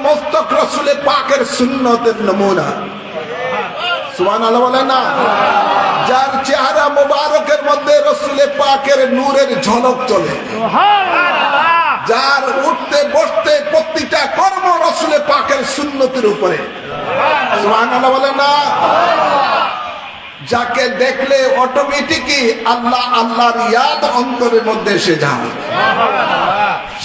মস্তক রাসূলে পাকের সুন্নতের নমুনা। সুবহানাল্লাহ বলেন না? যার চেহারা মোবারকের মধ্যে রাসূলে পাকের নূরের ঝলক চলে, যার উঠতে বসতে প্রতিটা কর্ম রাসূলে পাকের সুন্নতের উপরে। সুবহানাল্লাহ বলেন না? যাকে দেখলে অটোমেটিকই আল্লাহ আল্লাহর ইয়াদ অন্তরের মধ্যে এসে যায়।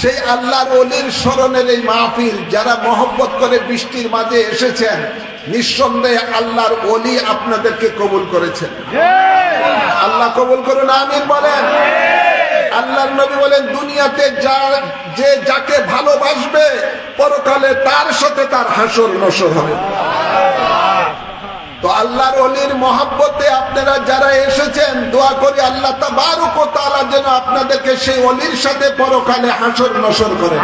সেই আল্লাহর ওলির স্মরণের এই মাহফিল যারা মহব্বত করে বৃষ্টির মাঝে এসেছেন, নিঃসন্দেহে আল্লাহর ওলি আপনাদেরকে কবুল করেছেন। আল্লাহ কবুল করুন, আমিন বলেন। আল্লাহর নবী বলেন, দুনিয়াতে যে যাকে ভালোবাসবে পরকালে তার সাথে তার হাসর নসর হবে। তো আল্লাহর ওলির মহব্বতে আপনারা যারা এসেছেন, দোয়া করি আল্লাহ তাবারক ওয়া তাআলা যেন আপনাদেরকে সেই ওলির সাথে পরকালে হাসর নসর করেন।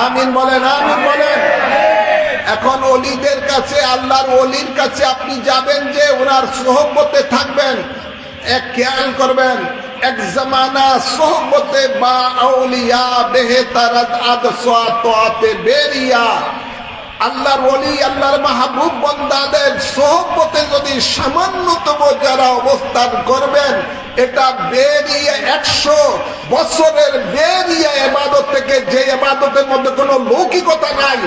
আমিন বলেন, আমিন বলেন। এখন ওলিদের কাছে, আল্লাহর ওলির কাছে আপনি যাবেন যে ওনার সোহবতে থাকবেন, এক খেয়াল করবেন, এক জামানা সোহবতে বা আউলিয়া বেহতারাত আদসাতে বেরিয়া। আল্লাহর ওলি, আল্লাহর মাহবুব বান্দাদের সোহবতে যদি সামান্যতম যারা অবস্থান করবেন, এটা বেরিয়ে 100 বছরের বেরিয়ে ইবাদত থেকে, যে ইবাদতের মধ্যে কোনো লৌকিকতা নাই,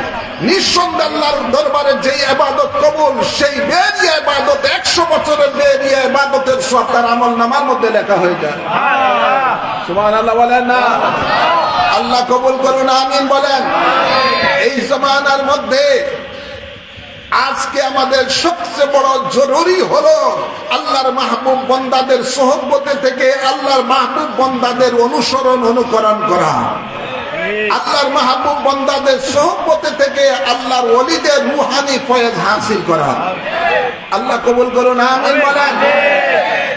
নিঃসন্দেহে আল্লাহর দরবারে যে ইবাদত কবুল, সেই বেরিয়ে ইবাদত 100 বছরের বেরিয়ে ইবাদতের সব তার আমলনামার মধ্যে লেখা হয়ে যায়। সুবহানাল্লাহ বলেন না? আল্লাহ কবুল করুন, আমিন বলেন। এই জামানার মধ্যে আজকে আমাদের সবচেয়ে বড় জরুরি হলো আল্লাহর মাহবুব বান্দাদের সোহবতে থেকে আল্লাহর মাহবুব বান্দাদের অনুসরণ অনুকরণ করা, আল্লাহর মাহবুব বান্দাদের সোহবতে থেকে আল্লাহর ওলিদের রূহানি ফয়েজ হাসিল করা। আল্লাহ কবুল করুন, আমিন বলেন।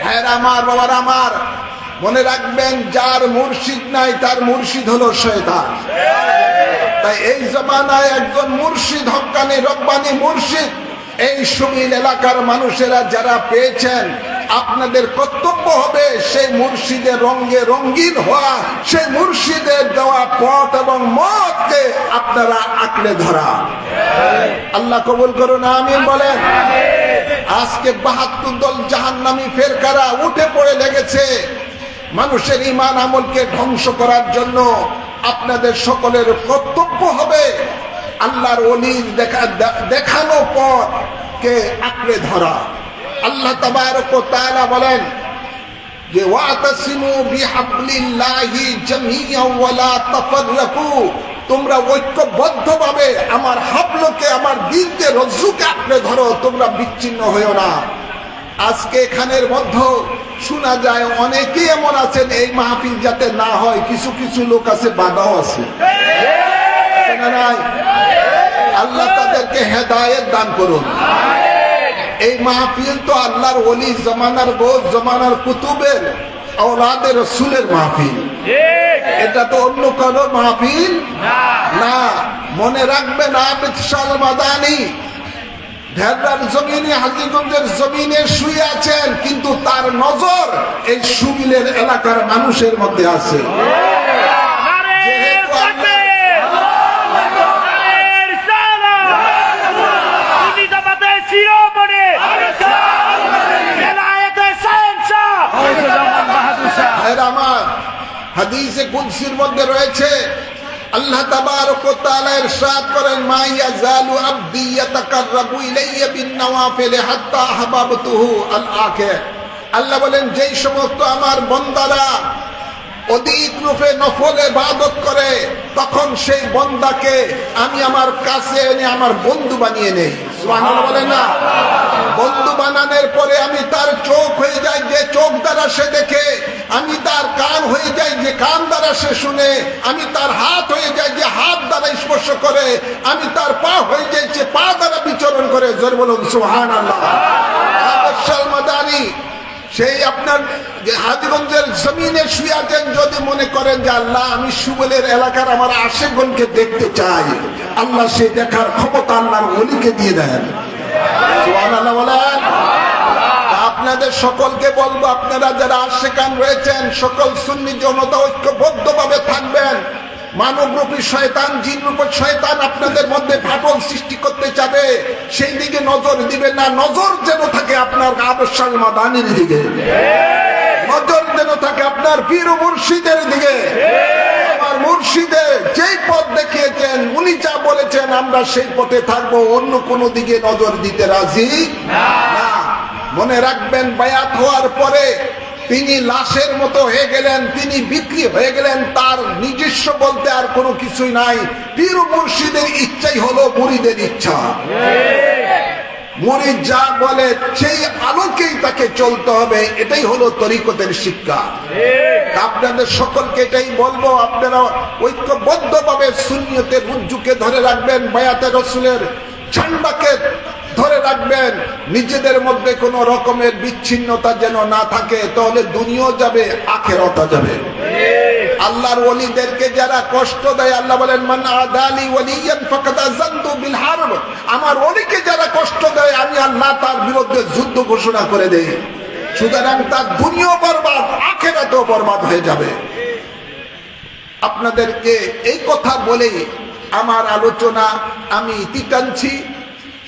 হ্যাঁ আমার বাবার, আমার মনে রাখবেন, যার মুর্শিদ নাই তার মুর্শিদ হলো শয়তান। তাই এই জামানায় একজন মুর্শিদ, হক্কানি রব্বানি মুর্শিদ এই সুমিল এলাকার মানুষেরা যারা পেয়েছেন, আপনাদের কর্তব্য হবে সেই মুর্শিদের রঙে রঙিন হওয়া, সেই মুর্শিদের দেওয়া পথ এবং মতকে আপনারা আঁকড়ে ধরা। আল্লাহ কবুল করুন, আমিন বলেন। আজকে 72 দল জাহান্নামী ফেরকারা উঠে পড়ে লেগেছে মানুষের ঈমান আমলকে ধ্বংস করার জন্য। আপনাদের সকলের কর্তব্য হবে আল্লাহর ওলির দেখানো পথকে আঁকড়ে ধরা। আল্লাহ তাবারক ওয়া তাআলা বলেন যে ওয়াতাসিমু বিহাবলিল্লাহি জামিআন ওয়া লা তাফাররাকু, তোমরা ঐক্যবদ্ধভাবে আমার হাবলকে, আমার দ্বীনকে, রজ্জুকে আঁকড়ে ধরো, তোমরা বিচ্ছিন্ন হইও না। আজকে এখানের মধ্যে শোনা যায় অনেকেই এমন আছেন এই মাহফিল যাতে না হয়, কিছু কিছু লোক আছে বাধাও আছে। আল্লাহ তাদেরকে হেদায়েত দান করুন। এই মাহফিল তো আল্লাহর ওলি জামানার বোধ, জামানার কুতুবের আওলাদের রাসূলের মাহফিল, এটা তো অন্য কারো মাহফিল না। মনে রাখবেন, আবিদ শাহ মাদানী ঢেররার জমিনে, হাজীগঞ্জের জমিনে শুয়ে আছেন, কিন্তু তার নজর এই সুমিলের এলাকার মানুষের মধ্যে আছে। হাদিসে কুদসির মধ্যে রয়েছে, আল্লাহ তাবারক ওয়া তাআলা ইরশাদ করেন, মা ইয়াজালু আবদি ইয়াতাকাররাবু ইলাইয়া বিন-নওয়াফিল হাত্তা আহবাবতুহু আল-আখির। আল্লাহ বলেন, যেই সমস্ত আমার বান্দারা অধিক রূপে নফল ইবাদত করে, তখন সেই বান্দাকে আমি আমার কাছে এনে আমার বন্ধু বানিয়ে নেই। সুবহানাল্লাহ বলেন না? বন্ধু বানানোর পরে আমি তার চোখ হয়ে যাই যে চোখ দ্বারা সে দেখে, আমি তার কান হয়ে যাই যে কান দ্বারা সে শুনে, আমি তার হাত হয়ে যাই যে হাত দ্বারা স্পর্শ করে, আমি তার পা হয়ে যাই যে পা দ্বারা বিচরণ করে। জোরে বলুন সুবহানাল্লাহ। আবিদ মাদানী সেই আপনার যে হাজীগঞ্জের জমিনে শুয়ে আছেন, যদি মনে করেন যে আল্লাহ আমি সুবলের এলাকার আমার আশেগণকে দেখতে চাই, আল্লাহ সেই দেখার ক্ষমতা আল্লাহর ওলিকে দিয়ে দেন। সুবহানাল্লাহ বলেন। আপনাদের সকলকে বলবো, আপনারা যারা আশেকান রয়েছেন সকল সুন্নি জনতা ঐক্যবদ্ধভাবে থাকবেন। মানবরূপী শয়তান, জিনরূপী শয়তান আপনাদের মধ্যে ফাটল সৃষ্টি করতে চাবে, সেই দিকে নজর দিবেন না। নজর যেন থাকে আপনার আবশ্যক মাদানির দিকে, নজর যেন থাকে আপনার পীর ও মুর্শিদের দিকে। আমার মুর্শিদে যেই পথ দেখিয়েছেন, উনি যা বলেছেন আমরা সেই পথে থাকবো, অন্য কোনো দিকে নজর দিতে রাজি না। মনে রাখবেন, বায়াত হওয়ার পরে তিনি লাশের মতো হয়ে গেলেন, তিনি বিক্রি হয়ে গেলেন, তার নিজস্ব বলতে আর কোনো কিছুই নাই। পীর ও মুর্শিদের ইচ্ছাই হলো মুরিদের ইচ্ছা। মুরিদ যা বলে সেই আলোকেই তাকে চলতে হবে, এটাই হলো তরিকতের শিক্ষা। আপনাদের সকলকে এটাই বলবো, আপনারা ঐক্যবদ্ধভাবে সুন্নিয়তের রুজ্জুকে ধরে রাখবেন, বায়াতে রসুলের ঝান্ডাকে ধরে রাখবেন। নিজেদের মধ্যে কোনো রকমের বিচ্ছিন্নতা যেন না থাকে, তাহলে দুনিয়াও যাবে, আখিরাতও যাবে। আল্লাহর ওলিদেরকে যারা কষ্ট দেয়, আল্লাহ বলেন মান আদালি ওয়ালিয়ান ফাকাদ আযানতু বিল হারব। আমার ওলিকে যারা কষ্ট দেয়, আমি আল্লাহ তার বিরুদ্ধে যুদ্ধ ঘোষণা করে দেই। সুতরাং তার দুনিয়াও বরবাদ, আখিরাতও বরবাদ হয়ে যাবে। আপনাদেরকে এই কথা বলেই আমার আলোচনা আমি ইতি টানছি।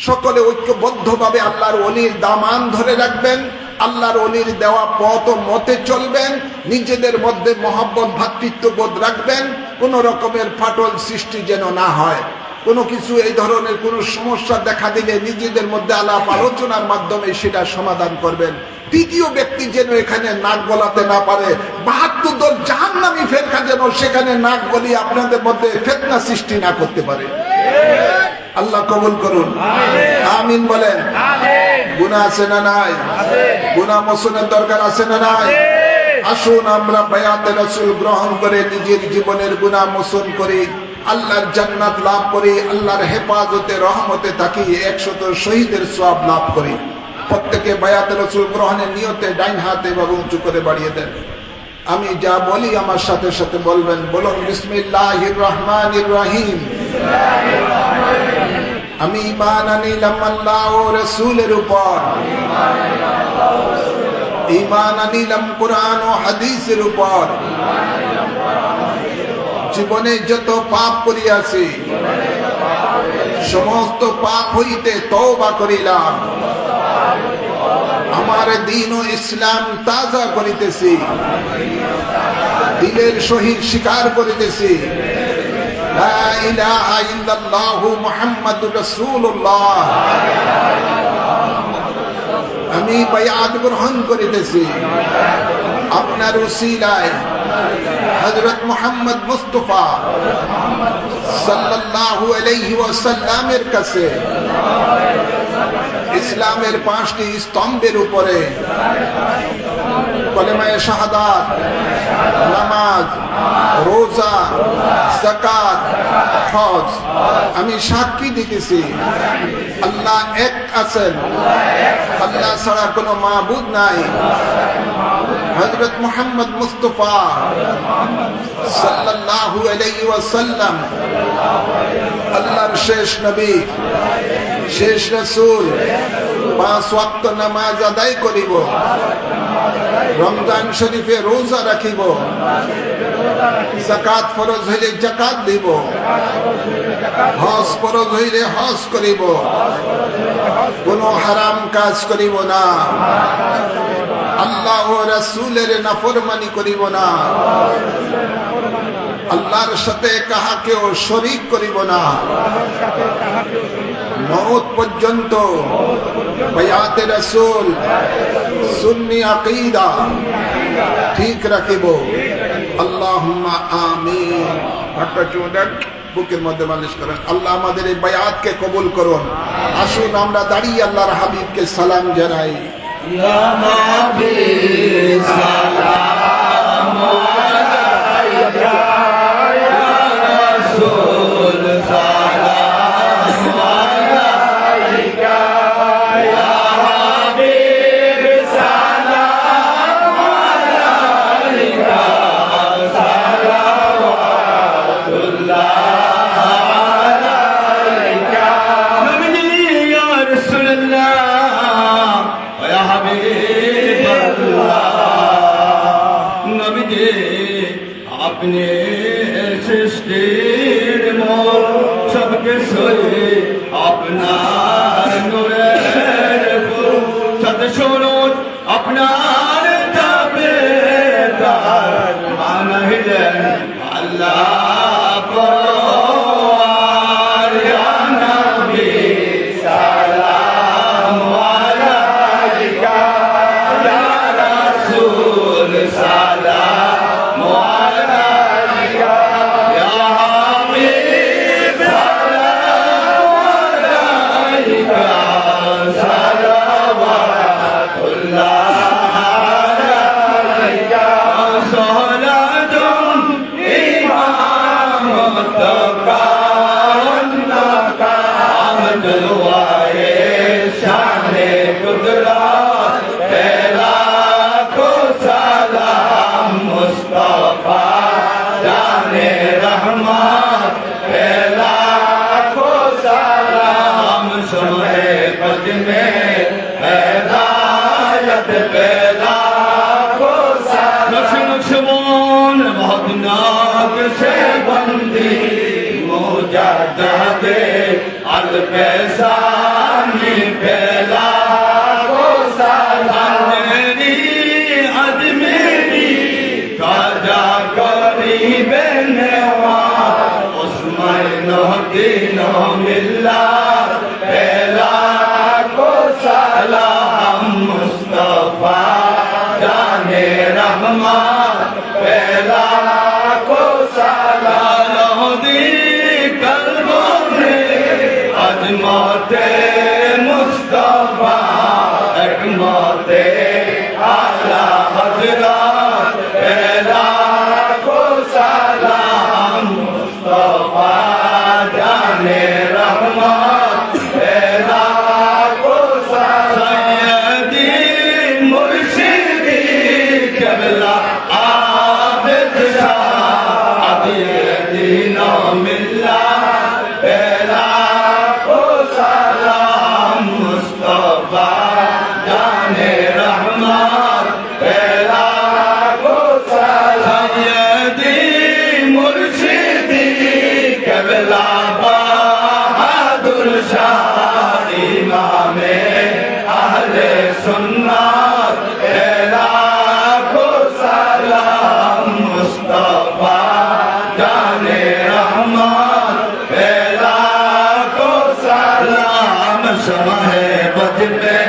সকলে ঐক্যবদ্ধভাবে আল্লাহর ওলির দামান ধরে রাখবেন, আল্লাহর ওলির দেওয়া পথ ও মতে চলবেন, নিজেদের মধ্যে মহব্বত ভ্রাতৃত্ববোধ রাখবেন, কোনো রকমের ফাটল সৃষ্টি যেন না হয়। কোনো কিছু এই ধরনের কোনো সমস্যা দেখা দিলে নিজেদের মধ্যে আলাপ আলোচনার মাধ্যমে সেটা সমাধান করবেন। তৃতীয় ব্যক্তি যেন এখানে নাক গলাতে না পারে, ৭২ দল জাহান্নামী ফেরকা যেন সেখানে নাক গলিয়ে আপনাদের মধ্যে ফিতনা সৃষ্টি না করতে পারে। আল্লাহ কবুল করুন, আমিন বলেন। গুনাহ আছে না নাই? গুনাহ মোচনের দরকার আছে না নাই? আসুন আমরা বায়াতে রাসূল গ্রহণ করে নিজের জীবনের গুনাহ মোচন করি, আল্লাহর জান্নাত লাভ করি, আল্লাহর হেফাজতে রহমতে থাকি, ১০০ শহীদের সওয়াব লাভ করি। প্রত্যেকে বায়াতে রাসূল গ্রহণের নিয়তে ডাইন হাত এভাবে উঁচু করে বাড়িয়ে দেন। আমি যা বলি আমার সাথে সাথে বলবেন। বলুন বিসমিল্লাহির রহমানির রহিম। আমি ঈমান আনিলাম আল্লাহ ও রাসূলের উপর, ঈমান আনিলাম কোরআন ও হাদিসের উপর। জীবনে যত পাপ করিয়াছি, সমস্ত পাপ হইতে তওবা করিলাম। আমার দ্বীন ও ইসলাম তাজা করিতেছি, দিলের সহিত স্বীকার করিতেছি লা ইলাহা ইল্লাল্লাহু মুহাম্মাদুর রাসূলুল্লাহ। আমি বায়াত গ্রহণ করিতেছি আপনার উসিলায় হযরত মুহাম্মদ মুস্তাফা সাল্লাল্লাহু আলাইহি ওয়াসাল্লামের কাছে, ইসলামের 5টি স্তম্ভের উপরে কলেমায়ে শাহাদাত, নামাজ, রোজা, যাকাত, হজ আমি সাক্ষী দিতেছি আল্লাহ এক আছেন, আল্লাহ ছাড়া কোনো মাবুদ নাই। হযরত মুহাম্মদ মুস্তাফা সাল্লাল্লাহু আলাইহি ওয়াসাল্লাম আল্লাহর শেষ নবী, শেষ রাসূল। 5 ওয়াক্ত নামাজ আদায় করিব, রমজান শরীফে রোজা রাখিব, যাকাত ফরজ হইলে যাকাত দিব, হজ ফরজ হইলে হজ করিব, কোনো হারাম কাজ করিব না, আল্লাহ ও রাসূলের নাফরমানি করিব না, আল্লাহর সাথে কাহাকেও শরীক করিব না। মওত পর্যন্ত বায়াতে রাসূল সুন্নি আকীদা ঠিক রাখিব। আল্লাহুম্মা আমিন। হাতটা চুদেন, বুকের মধ্যে মালিশ করেন। আল্লাহ আমাদের এই বায়াতকে কবুল করুন। আসুন আমরা দাঁড়িয়ে আল্লাহর হাবিবকে সালাম জানাই। ইয়া নবী সালাম আলাইকা, ইয়া রাসূল সালাম আলাইকা, ইয়া হাবিব সালাম আলাইকা, সালাওয়াতুল্লাহ আলাইকা। নবী ইয়া রাসূলুল্লাহ, ইয়া হাবিবাল্লাহ। নবী আপনি সৃষ্টি সয়ে আপনার নূরের ফুল সাথে শুনুন আপনার তাবেদার বানাইলেন আল্লাহ পরওয়ার ইয়া নবী সালাম আলাইকা ইয়া রাসূল সালাম আলাইকা ইয়া হাবিব সালাম আলাইকা সালাওয়াতুল্লাহ আলাইকা সালাতুন ইমামতুকা আহমদুল ওয়াহিদ শানে কুদরত পেলা को सलाम मुस्तफा जाने रहमत पेला को सलाम सुने बज में हिदायत पेला को सलाम नक्शबोन बहुत नाक से बंदी मुजाददे अलफसानी पेला को सलाम मेरी अजमेरी काजा करीबे नेवार उस्मान दीनो मिल्ला पेला को सलाम मुस्तफा जाने रहमान पेला को सलाम दी कल्बों में अजमते मुस्तफा एकमते आला हजरत पेला को सलाम मुस्तफा जाने रहमत पेला को सैयदी मुर्शिदी क़िबला आबिद शाह दीनो मिल्ला पेला को सलाम मुस्तफा जाने रहमत पेला को सैयदी मुर्शिदी क़िबला बहादुर शाह इमामे अहले सुन्नत पेला को सलाम मुस्तफा जाने रहमत पेला को सलाम शमहे बज में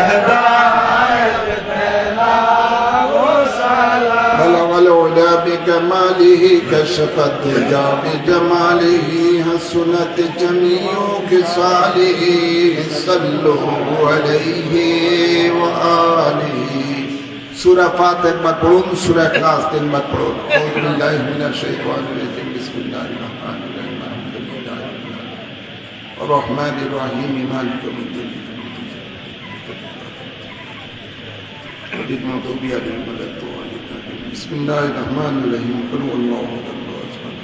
हिदायत पेला को सलाम بلغ العلا بكماله كشف الدجى بجماله حسنت جميع خصاله صلوا عليه وآله سورة فاتحة پڑھون سورة اخلاص تلمت پڑھون اعوذ باللہ من الشیطان الرجیم بسم اللہ الرحمن الرحیم الحمد للہ الرحمن الرحیم مالک یوم الدین المغضوب عليهم ولا الضالين بسم الله الرحمن الرحيم قل هو الله احد الله الصمد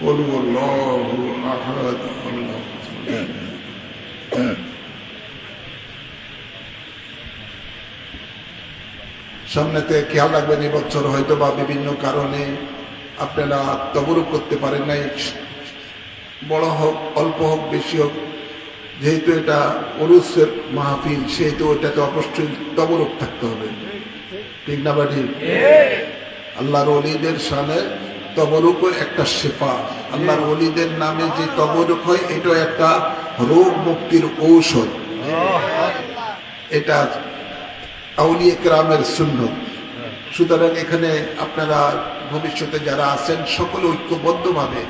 قل هو الله احد الله الصمد সামনেতে খেয়াল রাখবেন এই বছর হয়তো বা বিভিন্ন কারণে আপনারা তবরুক করতে পারেন নাই, বড় হোক অল্প হোক বেশি হোক, যেহেতু এটা উরুসের মাহফিল সেহেতু ওটাতে অবশ্যই তবরুক থাকতে হবে, ঠিক না বাড়ি? আল্লাহর ওলিদের শানে তবরুকও একটা শেফা। আল্লাহর ওলিদের নামে যে তবরুক হয় এটাও একটা রোগ মুক্তির ঔষধ। এটা আউলিয়া কেরামের সুন্নত। সুতরাং এখানে আপনারা ভবিষ্যতে যারা আছেন সকলে ঐক্যবদ্ধভাবে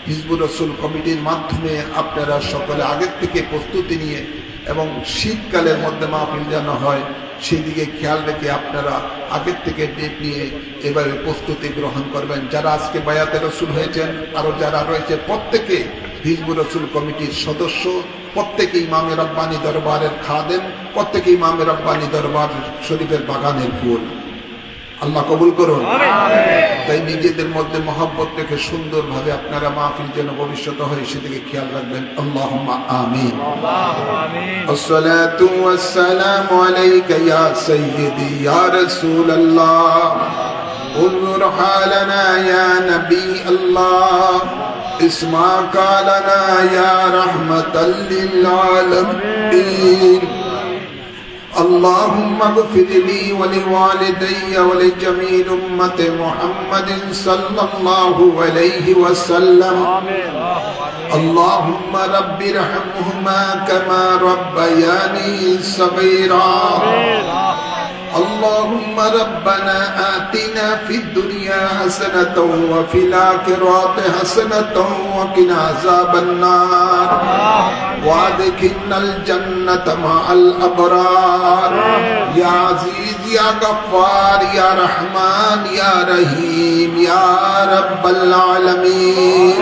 হিজবুর রসুল কমিটির মাধ্যমে আপনারা সকলে আগের থেকে প্রস্তুতি নিয়ে এবং শীতকালের মধ্যে মাহফিল যেন হয় সেই দিকে খেয়াল রেখে আপনারা আগের থেকে ডেট নিয়ে এভাবে প্রস্তুতি গ্রহণ করবেন। যারা আজকে বায়াতে রসুল হয়েছেন আরও যারা রয়েছে প্রত্যেকে হিজবুর রসুল কমিটির সদস্য, প্রত্যেকে ইমামে রব্বানী দরবারের খাদেম, প্রত্যেকে ইমামে রব্বানী দরবার শরীফের বাগানের ফুল। আল্লাহ কবুল করুন। তাই নিজেদের মধ্যে মহব্বত রেখে সুন্দরভাবে আপনারা মাহফিল যেন ভবিষ্যতে হয় সেদিকে খেয়াল রাখবেন। আল্লাহুম্মা আমিন। আসসালাতু ওয়াসসালামু আলাইকা ইয়া সাইয়্যিদি ইয়া রাসূলুল্লাহ। انظر حالنا يا نبي الله اسمعك لنا يا رحمة للعالمين اللهم اغفر لي ولوالدي ولجميع أمة محمد صلى الله عليه وسلم اللهم رب ارحمهما كما ربياني صغيرا اللهم ربنا آتنا في الدنيا حسنة وفي الآخرة حسنة وقنا عذاب النار وادخلنا الجنة مع الأبرار يا عزيز يا غفار يا رحمن يا رحيم يا رب العالمين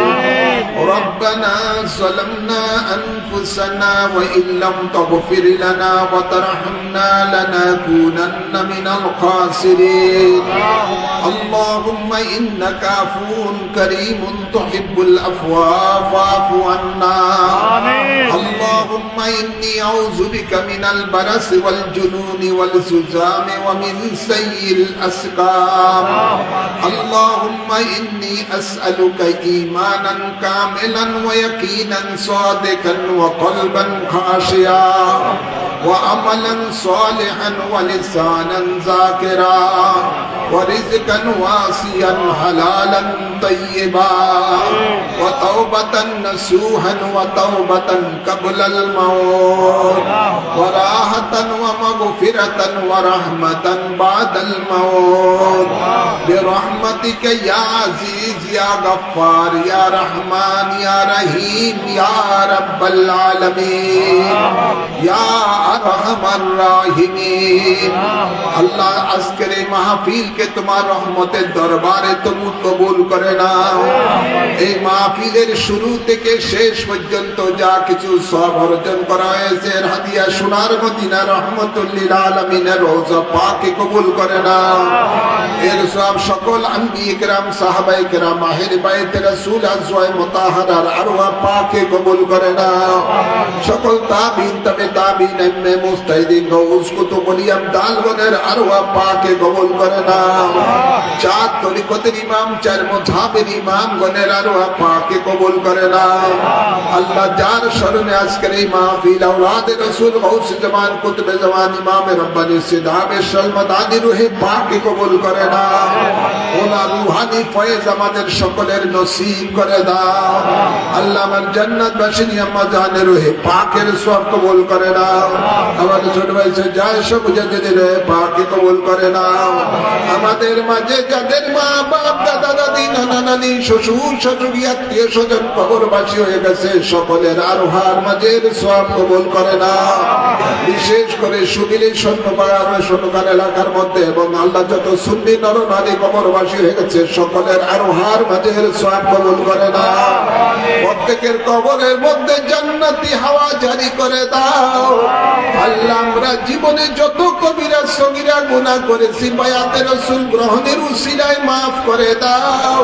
ربنا ظلمنا أنفسنا وإن لم تغفر لنا وترحمنا لنكونن من الخاسرين اللهم إنك عفو كريم تحب العفو فاعف عنا اللهم إني أعوذ بك من البرص والجنون والزكام ومن سيء الأسقام اللهم إني أسألك إيمانا كاملا ويقينا صادقا وقلبا خاشعا وعملا صالحا ولسانا ذاكرا ورزقا واسعا حلالا طيبا وتوبة نصوحا وتوبة قبل الموت وراحة ومغفرة ورحمة بعد الموت برحمتك يا عزيز يا غفار يا رحمن يا رحيم يا رب العالمين يا أرحم الراحمين আল্লাহ আজকের এই মাহফিলকে তোমার রহমতের দরবারে তুমি কবুল করে নাও এই মাহফিলের শুরু থেকে শেষ পর্যন্ত যা কিছু সওয়াব অর্জন করা হয়েছে এর হাদিয়া সোনার মদিনা রহমতুল লিল আলামিনের রওজা পাকে কবুল করে নাও এর সওয়াব সকল আম্বিয়া কিরাম সাহাবায়ে কিরাম আহলে বাইত রাসূল আজওয়ায়ে মুতাহহারার আরওয়াহ পাকে কবুল করে নাও সকল তাবিঈন তবে তাবিঈন ইমাম মুস্তাহিদিন গৌস কুতুব ওলিয়াম দালগণের আরওয়াহ পাকে কবুল করে নাও চার তরিকতের ইমাম চার মাযহাবের ইমাম গণের আরওয়াহ পাকে কবুল করে নাও আল্লাহ যার শরণে আজকের এই মাহফিল আওলাদে রাসূল গৌস জামান কুতুবে জামান ইমাম রব্বানি সিদাবে সলমাদানি রূহে পাকে কবুল করে নাও ওলা রূহানি ফয়েজ আমাদের সকলের নসিব করে দাও আল্লাহ আমার জান্নাত বাসিনী আম্মা জানের রূহে পাকের সওয়াব কবুল করে নাও আমাদের ছোট ভাই যায় সব যাদের পাকে কবুল করে নাও আমাদের মাঝে যাদের মা বাপ দাদা দাদি নানা নানি শ্বশুর শাশুড়ি আত্মীয় স্বজন কবরবাসী হয়ে গেছে সকলের আরোহার মাঝের সওয়াব কবুল করে নাও বিশেষ করে সুবিলি স্বর্ণকার এলাকার মধ্যে এবং আল্লাহ যত সুন্নি নর নারী কবরবাসী হয়ে গেছে সকলের আরোহার মাঝের সওয়াব কবুল করে নাও প্রত্যেকের কবরের মধ্যে জান্নাতি হাওয়া জারি করে দাও আল্লাহ আমরা জীবনে যত কবিরা সগীরা গুনাহ করেছি বায়াতে রাসূল গ্রহণের উসিলায় maaf করে দাও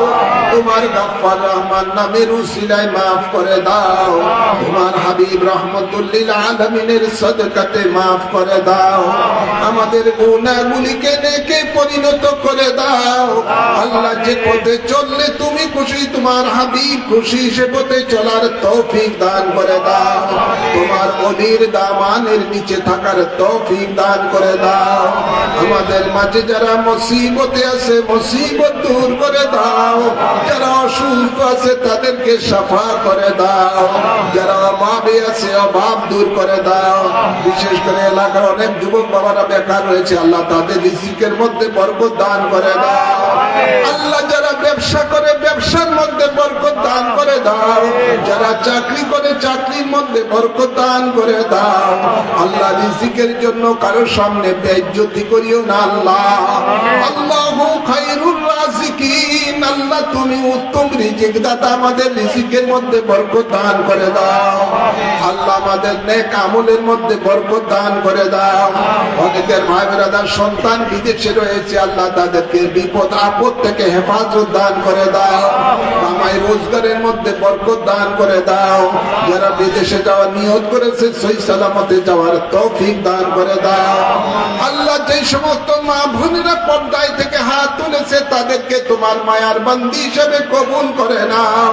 তোমার গফফার রহমান নামের উসিলায় maaf করে দাও তোমার হাবিব রাহমাতুল লিল আলামিনের সাদকাতে maaf করে দাও আমাদের গুনাহগুলিকে নেকে পরিণত করে দাও আল্লাহ যে পথে চললে তুমি খুশি তোমার হাবিব খুশি সে পথে চলার তৌফিক দান করে দাও তোমার ওলির দামানের নিচে থাকার তৌফিক দান করে দাও আমাদের মাঝে যারা মুসিবতে আছে মুসিবত দূর করে দাও যারা অসুস্থ আছে তাদেরকে শাফা করে দাও যারা অভাবে আছে অভাব দূর করে দাও বিশেষ করে এলাকার অনেক যুবক বাবারা বেকার রয়েছে আল্লাহ তাদের রিজিকের মধ্যে বরকত দান করে দাও আল্লাহ যারা ব্যবসা করে ব্যবসার মধ্যে বরকত দান করে দাও যারা চাকরি করে চাকরির মধ্যে বরকত দান করে দাও আল্লাহ রিজিকের জন্য কারো সামনে বেইজ্জতি করিও না আল্লাহ আল্লাহু খায়রুর রাজিকিন আল্লাহ তুমি উত্তম রিজিক দাতা আমাদের রিজিকের মধ্যে বরকত দান করে দাও আল্লাহ আমাদের নেক আমলের মধ্যে বরকত দান করে দাও অনেকের ভাই ব্রাদার সন্তান বিদেশে রয়েছে আল্লাহ তাদেরকে বিপদ আপদ থেকে হেফাজত দান করে দাও আয় রোজগারের মধ্যে বরকত দান করে দাও। যারা বিদেশে যাওয়ার নিয়ত করেছে সহি সালামতে যাওয়ার তৌফিক দান করে দাও। আল্লাহ যে সমস্ত মা বোনেরা পর্দায় থেকে হাত তুলেছে তাদেরকে তোমার মায়ার বান্দি হিসেবে কবুল করে নাও।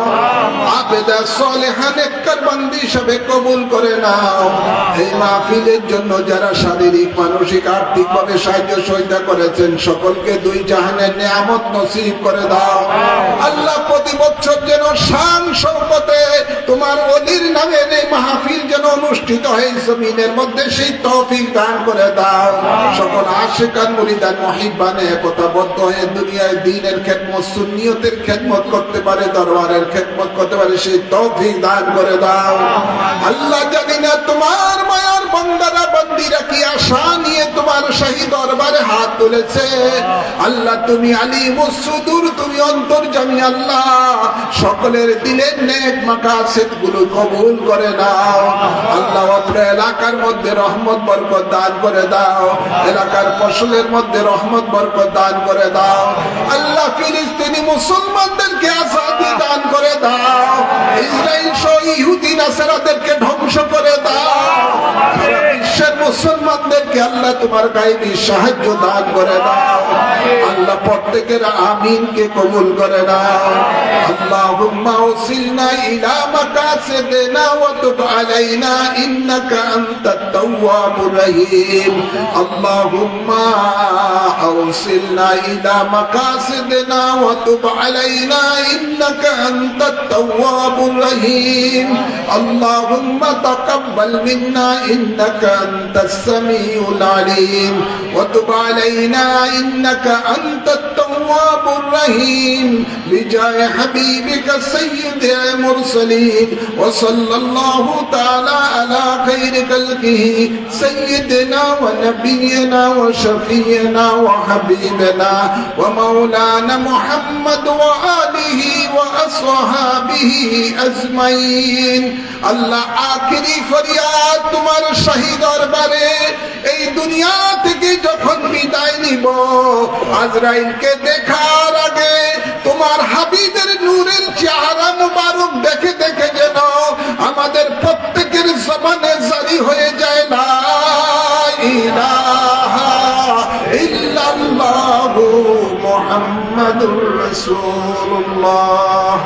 আবেদা সালেহা নেককার বান্দি হিসেবে কবুল করে নাও। এই মাহফিলের জন্য যারা শারীরিক মানসিক আর্থিক ভাবে সাহায্য সহায়তা করেছেন সকলকে দুই জাহানের নিয়ামত নসিব করে দাও। আল্লাহ প্রতি বছর যেন শান শওকতে তোমার ওলির নামে এই মাহফিল যেন অনুষ্ঠিত হয় জমিনের মধ্যে সেই তৌফিক দান করে দাও। সকল আশিকান মুরিদান মুহিব্বানে একতাবদ্ধ হয়ে দুনিয়ায় দ্বীনের খেদমত সুন্নিয়তের খেদমত করতে পারে, দরবারের খেদমত করতে পারে সেই তৌফিক দান করে দাও। আল্লাহ জানি না তোমার মায়ার বান্দারা বান্দিরা কি আশা নিয়ে তোমার শাহী দরবারে হাত তুলেছে। আল্লাহ তুমি আলিমুস সুদূর, তুমি অন্তর্যামী। আল্লাহ সকলের দিলের নেক মাকাসিদ গুলো কবুল করে নাও। আল্লাহ আপনার এলাকার মধ্যে রহমত বরকত দান করে দাও। এলাকার ফসলের মধ্যে রহমত বরকত দান করে দাও। আল্লাহ ফিলিস্তিনি মুসলমানদেরকে আজাদি দান করে দাও। ইসরাইল সহ ইহুদি নাসারাদেরকে ধ্বংস করে দাও। বিশ্বের মুসলমানদেরকে আল্লাহ তোমার গায়েবী সাহায্য দান করে দাও। আল্লাহ প্রত্যেকের আমিনকে কবুল করে নাও। আল্লাহুম্মা ওসিলনা ইলা মাকাসিদিনা ওয়া তুব আলাইনা ইন্নাকা আনতাত তাওয়াবুর রহিম। আল্লাহুম্মা ওসিলনা ইলা মাকাসিদিনা ওয়া তুব আলাইনা ইন্নাকা আনতাত তাওয়াবুর রহিম। আল্লাহুম্মা তাকাব্বাল মিন্না ইন্নাকা আনতাস সামিউল আলিম ওয়া তুব আলাইনা ইন্নাকা আনতাত তাওয়াবুর রহিম। বিজায় হাবিবিকা সাইয়্যিদিল মুরসালিন ওয়া সাল্লাল্লাহু তাআলা আলা খায়রি খালকিহি সাইয়্যিদিনা ওয়া নাবিয়িনা ওয়া শাফিয়িনা ওয়া হাবিবিনা ওয়া মাওলানা মুহাম্মদ ওয়া আলিহি ওয়া আসহাবিহি আজমাইন। আল্লাহ আখিরি ফরিয়াদ তোমার শাহী দরবারে এই দুনিয়া থেকে যখন বিদায় নিব আজরাইলকে দেখার আগে তোমার হাবিবের নূরের চেহারা মুবারক দেখে দেখে যেন আমাদের প্রত্যেকের জবানে জারি হয়ে যায় লা ইলাহা ইল্লাল্লাহু মুহাম্মাদুর রাসূলুল্লাহ।